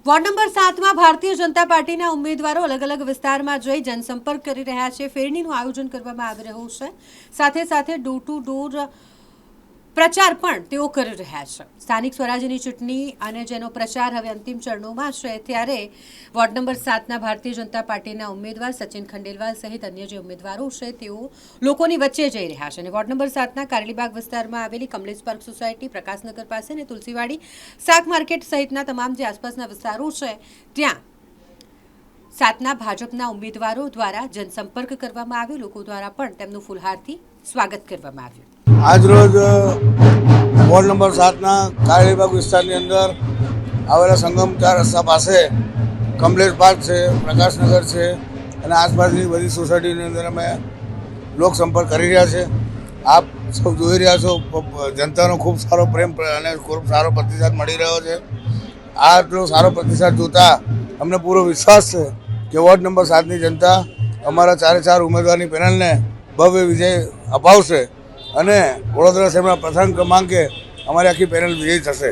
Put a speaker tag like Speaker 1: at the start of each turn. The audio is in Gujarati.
Speaker 1: વોર્ડ નંબર 7 માં ભારતીય જનતા પાર્ટીના ઉમેદવારો અલગ અલગ વિસ્તારમાં જઈ જનસંપર્ક કરી રહ્યા છે। ફેરણીનું આયોજન કરવામાં આવી રહ્યું છે। સાથે સાથે ડોર ટુ ડોર પ્રચાર પણ તેઓ કરી રહ્યા છે। સ્થાનિક સ્વરાજ્યની ચૂંટણી અને જેનો પ્રચાર હવે અંતિમ ચરણોમાં છે, ત્યારે વોર્ડ નંબર 7ના ભારતીય જનતા પાર્ટીના ઉમેદવાર સચિન ખંડેલવાલ સહિત અન્ય જે ઉમેદવારો છે તેઓ લોકોની વચ્ચે જઈ રહ્યા છે। અને વોર્ડ નંબર 7ના કારેલીબાગ વિસ્તારમાં આવેલી કમલેશ પાર્ક સોસાયટી, પ્રકાશનગર પાસે અને તુલસીવાડી શાક માર્કેટ સહિતના તમામ જે આસપાસના વિસ્તારો છે ત્યાં 7ના ભાજપના ઉમેદવારો દ્વારા જનસંપર્ક કરવામાં આવ્યો। લોકો દ્વારા પણ તેમનું ફૂલહારથી સ્વાગત કરવામાં આવ્યું।
Speaker 2: આજરોજ વોર્ડ નંબર 7ના કારેલીબાગ વિસ્તારની અંદર આવેલા સંગમ 4 રસ્તા પાસે કમલેશ પાર્ક છે, પ્રકાશનગર છે અને આસપાસની બધી સોસાયટીની અંદર અમે લોકસંપર્ક કરી રહ્યા છે। આપ સૌ જોઈ રહ્યા છો, જનતાનો ખૂબ સારો પ્રેમ અને ખૂબ સારો પ્રતિસાદ મળી રહ્યો છે। આટલો સારો પ્રતિસાદ જોતા અમને પૂરો વિશ્વાસ છે કે વોર્ડ નંબર 7ની જનતા અમારા 4 ઉમેદવારની પેનલને ભવ્ય વિજય અપાવશે અને વડોદરા શહેરના પ્રથમ ક્રમાંકે અમારી આખી પેનલ વિજયી થશે।